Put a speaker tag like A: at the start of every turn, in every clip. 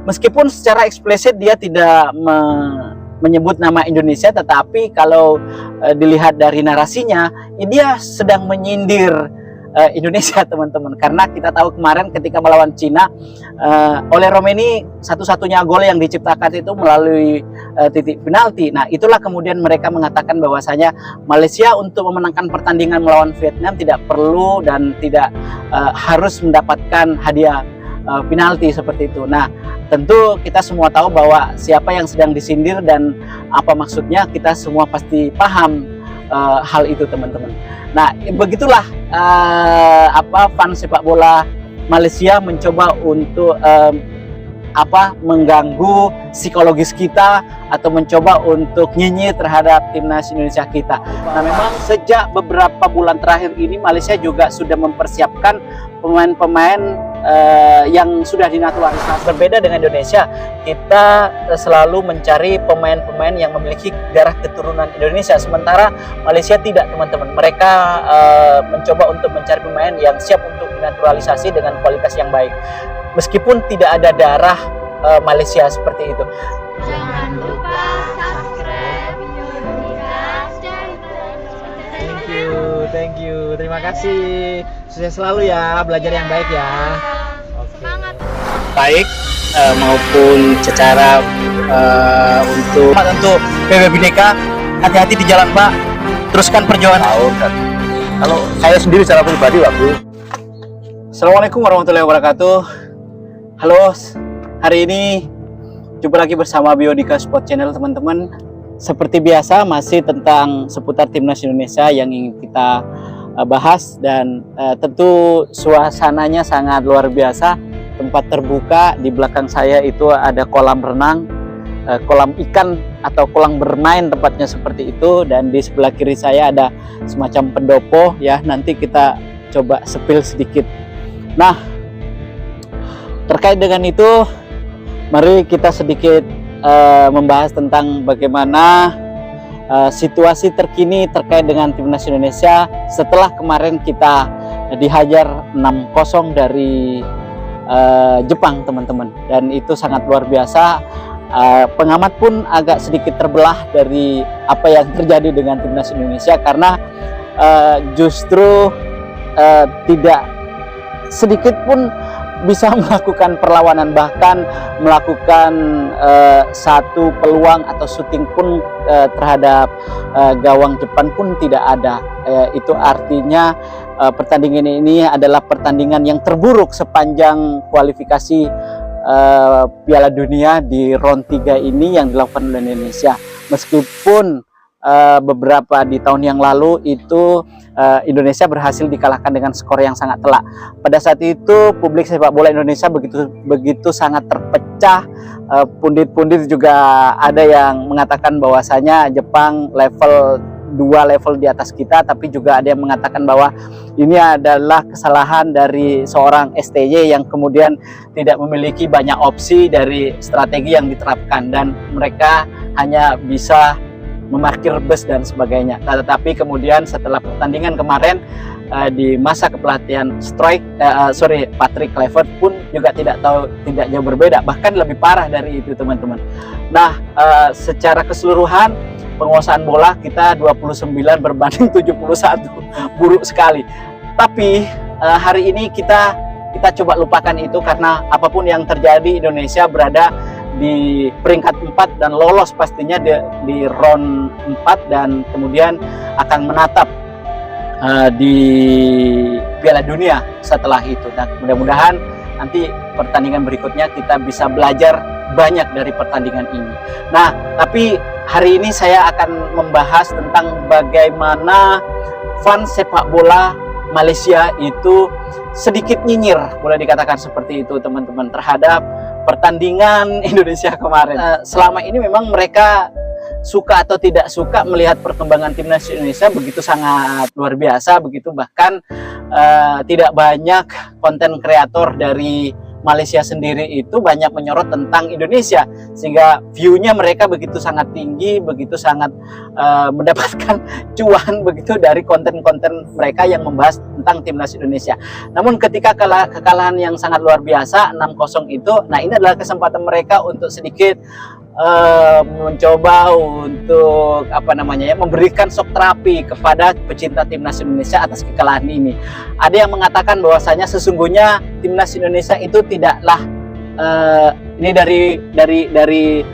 A: meskipun secara eksplisit dia tidak menyebut nama Indonesia, tetapi kalau dilihat dari narasinya, dia sedang menyindir Indonesia, teman-teman. Karena kita tahu kemarin ketika melawan Cina, oleh Romeni satu-satunya gol yang diciptakan itu melalui titik penalti. Nah, itulah kemudian mereka mengatakan bahwasanya Malaysia untuk memenangkan pertandingan melawan Vietnam tidak perlu dan tidak harus mendapatkan hadiah penalti seperti itu. Nah, tentu kita semua tahu bahwa siapa yang sedang disindir dan apa maksudnya, kita semua pasti paham hal itu, teman-teman. Nah, begitulah fans sepak bola Malaysia mencoba untuk mengganggu psikologis kita atau mencoba untuk nyinyir terhadap timnas Indonesia kita. Nah, memang sejak beberapa bulan terakhir ini Malaysia juga sudah mempersiapkan pemain-pemain yang sudah dinaturalisasi. Berbeda dengan Indonesia, kita selalu mencari pemain-pemain yang memiliki darah keturunan Indonesia, sementara Malaysia tidak, teman-teman. Mereka mencoba untuk mencari pemain yang siap untuk dinaturalisasi dengan kualitas yang baik, meskipun tidak ada darah Malaysia seperti itu.
B: Jangan lupa subscribe Unikas dari
A: Thank you, terima kasih. Sukses selalu ya, belajar yang baik ya.
B: Semangat.
A: Baik maupun secara untuk PB Bhinneka, hati-hati di jalan, Pak. Teruskan perjuangan.
C: Kalau saya sendiri secara pribadi, Pak Bro.
A: Assalamualaikum warahmatullahi wabarakatuh. Halo, hari ini jumpa lagi bersama Biodika Sport Channel, teman-teman. Seperti biasa masih tentang seputar timnas Indonesia yang ingin kita bahas, dan tentu suasananya sangat luar biasa. Tempat terbuka, di belakang saya itu ada kolam renang, kolam ikan atau kolam bermain tempatnya seperti itu, dan di sebelah kiri saya ada semacam pendopo ya, nanti kita coba sepil sedikit. Nah, terkait dengan itu, mari kita sedikit membahas tentang bagaimana situasi terkini terkait dengan timnas Indonesia setelah kemarin kita dihajar 6-0 dari Jepang, teman-teman, dan itu sangat luar biasa. Pengamat pun agak sedikit terbelah dari apa yang terjadi dengan timnas Indonesia, karena justru tidak sedikit pun bisa melakukan perlawanan, bahkan melakukan satu peluang atau syuting pun terhadap gawang Jepang pun tidak ada. Itu artinya pertandingan ini adalah pertandingan yang terburuk sepanjang kualifikasi Piala Dunia di round 3 ini yang dilakukan oleh Indonesia. Meskipun beberapa di tahun yang lalu itu Indonesia berhasil dikalahkan dengan skor yang sangat telak. Pada saat itu publik sepak bola Indonesia begitu sangat terpecah. Pundit-pundit juga ada yang mengatakan bahwasanya Jepang level 2 level di atas kita, tapi juga ada yang mengatakan bahwa ini adalah kesalahan dari seorang STY yang kemudian tidak memiliki banyak opsi dari strategi yang diterapkan, dan mereka hanya bisa memarkir bus dan sebagainya. Nah, tetapi kemudian setelah pertandingan kemarin di masa kepelatihan Patrick Kluivert pun juga tidak jauh berbeda, bahkan lebih parah dari itu, teman-teman. Nah, secara keseluruhan penguasaan bola kita 29 berbanding 71, buruk sekali. Tapi hari ini kita coba lupakan itu, karena apapun yang terjadi Indonesia berada di peringkat 4 dan lolos pastinya di round 4, dan kemudian akan menatap di Piala Dunia setelah itu. Dan mudah-mudahan nanti pertandingan berikutnya kita bisa belajar banyak dari pertandingan ini. Nah, tapi hari ini saya akan membahas tentang bagaimana fans sepak bola Malaysia itu sedikit nyinyir, boleh dikatakan seperti itu, teman-teman, terhadap pertandingan Indonesia kemarin. Selama ini memang mereka suka atau tidak suka melihat perkembangan timnas Indonesia begitu sangat luar biasa begitu, bahkan tidak banyak konten kreator dari Malaysia sendiri itu banyak menyorot tentang Indonesia, sehingga view-nya mereka begitu sangat tinggi, begitu sangat mendapatkan cuan begitu dari konten-konten mereka yang membahas tentang timnas Indonesia. Namun ketika kekalahan yang sangat luar biasa 6-0 itu, nah ini adalah kesempatan mereka untuk sedikit mencoba untuk memberikan shock terapi kepada pecinta timnas Indonesia atas kekalahan ini. Ada yang mengatakan bahwasanya sesungguhnya timnas Indonesia itu tidaklah ini dari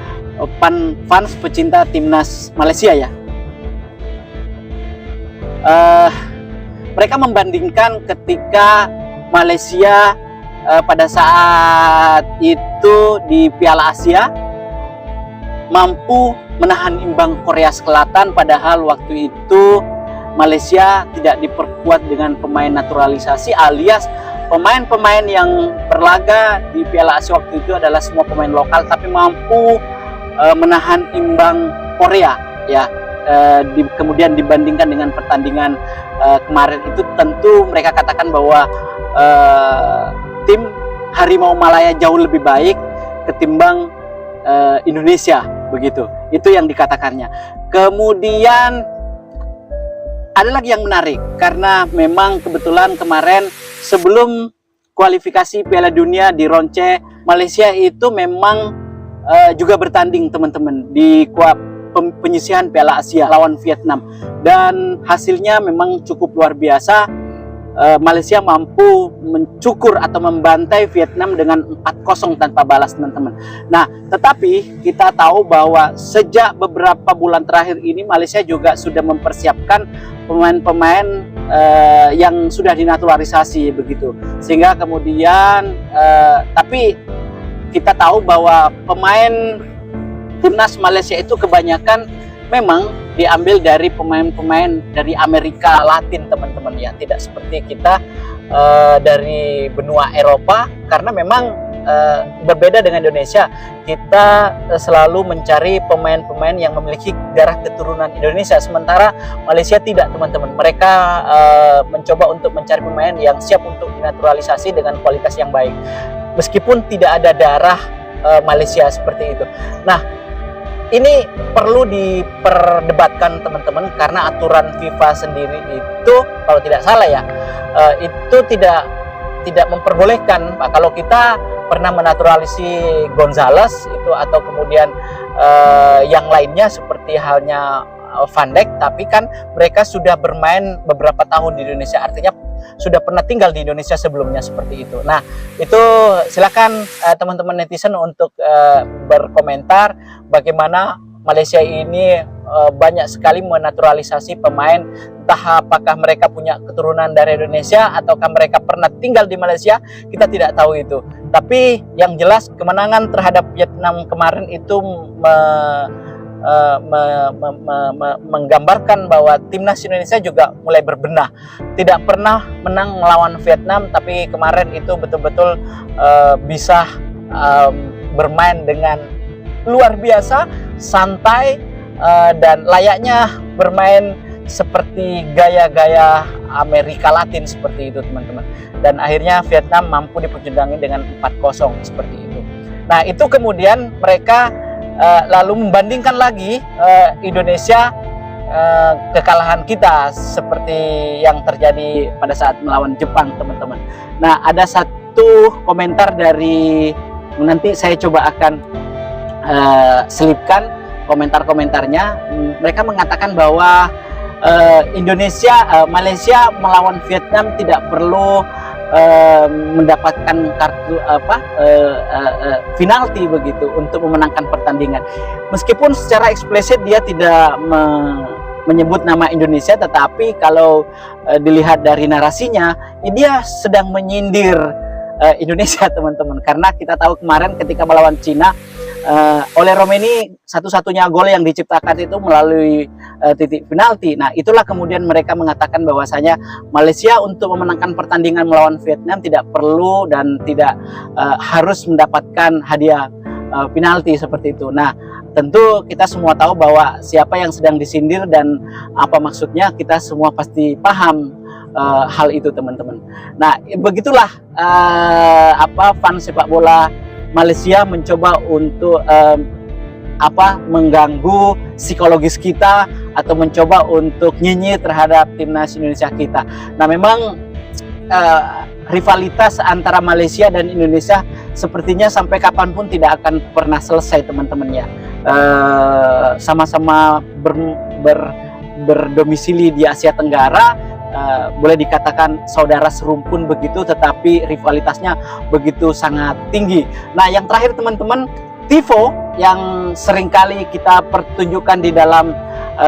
A: fans pecinta timnas Malaysia ya. Mereka membandingkan ketika Malaysia pada saat itu di Piala Asia mampu menahan imbang Korea Selatan, padahal waktu itu Malaysia tidak diperkuat dengan pemain naturalisasi, alias pemain-pemain yang berlaga di Piala Asia waktu itu adalah semua pemain lokal, tapi mampu menahan imbang Korea ya. Kemudian dibandingkan dengan pertandingan kemarin itu, tentu mereka katakan bahwa tim Harimau Malaya jauh lebih baik ketimbang Indonesia, begitu. Itu yang dikatakannya. Kemudian ada lagi yang menarik, karena memang kebetulan kemarin sebelum kualifikasi Piala Dunia di Ronce, Malaysia itu memang juga bertanding teman-teman di penyisihan Piala Asia lawan Vietnam, dan hasilnya memang cukup luar biasa. Malaysia mampu mencukur atau membantai Vietnam dengan 4-0 tanpa balas teman-teman. Nah, tetapi kita tahu bahwa sejak beberapa bulan terakhir ini Malaysia juga sudah mempersiapkan pemain-pemain yang sudah dinaturalisasi begitu. Sehingga kemudian tapi kita tahu bahwa pemain timnas Malaysia itu kebanyakan memang diambil dari pemain-pemain dari Amerika Latin teman-teman ya, tidak seperti kita dari benua Eropa, karena memang berbeda dengan Indonesia. Kita selalu mencari pemain-pemain yang memiliki darah keturunan Indonesia, sementara Malaysia tidak teman-teman. Mereka mencoba untuk mencari pemain yang siap untuk dinaturalisasi dengan kualitas yang baik, meskipun tidak ada darah Malaysia seperti itu. Nah, ini perlu diperdebatkan teman-teman, karena aturan FIFA sendiri itu kalau tidak salah ya, itu tidak memperbolehkan kalau kita pernah menaturalisasi Gonzales itu, atau kemudian yang lainnya seperti halnya Van Dijk, tapi kan mereka sudah bermain beberapa tahun di Indonesia, artinya sudah pernah tinggal di Indonesia sebelumnya seperti itu. Nah, itu silakan teman-teman netizen untuk berkomentar bagaimana Malaysia ini banyak sekali menaturalisasi pemain, entah apakah mereka punya keturunan dari Indonesia ataukah mereka pernah tinggal di Malaysia, kita tidak tahu itu. Tapi yang jelas kemenangan terhadap Vietnam kemarin itu menggambarkan bahwa timnas Indonesia juga mulai berbenah. Tidak pernah menang melawan Vietnam, tapi kemarin itu betul-betul bisa bermain dengan luar biasa, santai, dan layaknya bermain seperti gaya-gaya Amerika Latin seperti itu teman-teman. Dan akhirnya Vietnam mampu dipecundangi dengan 4-0 seperti itu. Nah, itu kemudian mereka lalu membandingkan lagi Indonesia kekalahan kita seperti yang terjadi pada saat melawan Jepang teman-teman. Nah, ada satu komentar dari, nanti saya coba akan selipkan komentar-komentarnya. Mereka mengatakan bahwa Malaysia melawan Vietnam tidak perlu mendapatkan kartu penalti begitu untuk memenangkan pertandingan. Meskipun secara eksplisit dia tidak menyebut nama Indonesia, tetapi kalau dilihat dari narasinya, dia sedang menyindir Indonesia teman-teman, karena kita tahu kemarin ketika melawan Cina, oleh Romeni satu-satunya gol yang diciptakan itu melalui titik penalti. Nah, itulah kemudian mereka mengatakan bahwasanya Malaysia untuk memenangkan pertandingan melawan Vietnam tidak perlu dan tidak harus mendapatkan hadiah penalti seperti itu. Nah, tentu kita semua tahu bahwa siapa yang sedang disindir dan apa maksudnya, kita semua pasti paham hal itu teman-teman. Nah, begitulah fans sepak bola Malaysia mencoba untuk mengganggu psikologis kita atau mencoba untuk nyinyir terhadap timnas Indonesia kita. Nah, memang rivalitas antara Malaysia dan Indonesia sepertinya sampai kapanpun tidak akan pernah selesai teman-teman ya. Sama-sama berdomisili di Asia Tenggara, boleh dikatakan saudara serumpun begitu, tetapi rivalitasnya begitu sangat tinggi. Nah, yang terakhir teman-teman, tifo yang seringkali kita pertunjukkan di dalam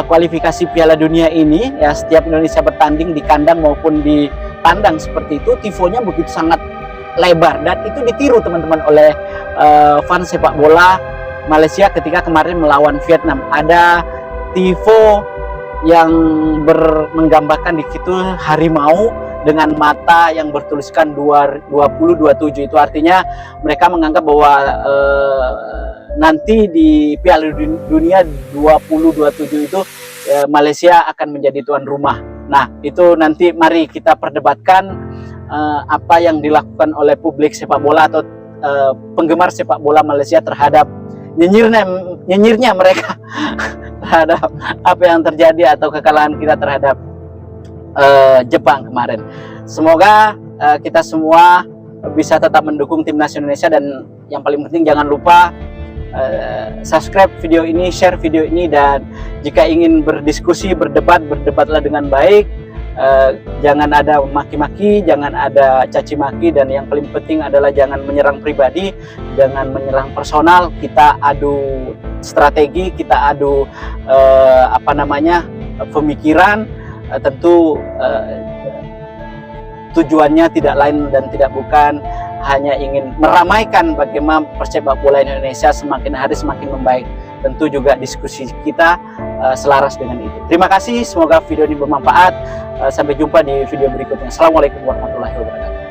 A: kualifikasi Piala Dunia ini ya, setiap Indonesia bertanding di kandang maupun di tandang seperti itu, tifonya begitu sangat lebar, dan itu ditiru teman-teman oleh fans sepak bola Malaysia ketika kemarin melawan Vietnam. Ada tifo yang menggambarkan di situ harimau dengan mata yang bertuliskan 2027. Itu artinya mereka menganggap bahwa nanti di Piala Dunia 2027 itu Malaysia akan menjadi tuan rumah. Nah, itu nanti mari kita perdebatkan apa yang dilakukan oleh publik sepak bola atau penggemar sepak bola Malaysia terhadap nyinyirnya mereka terhadap apa yang terjadi atau kekalahan kita terhadap Jepang kemarin. Semoga kita semua bisa tetap mendukung timnas Indonesia, dan yang paling penting jangan lupa subscribe video ini, share video ini, dan jika ingin berdiskusi, berdebatlah dengan baik. Jangan ada maki-maki, jangan ada caci maki, dan yang paling penting adalah jangan menyerang pribadi, jangan menyerang personal. Kita adu strategi, kita adu pemikiran. Tentu tujuannya tidak lain dan tidak bukan hanya ingin meramaikan bagaimana persepak bola Indonesia semakin hari semakin membaik. Tentu juga diskusi kita selaras dengan itu. Terima kasih, semoga video ini bermanfaat. Sampai jumpa di video berikutnya. Assalamualaikum warahmatullahi wabarakatuh.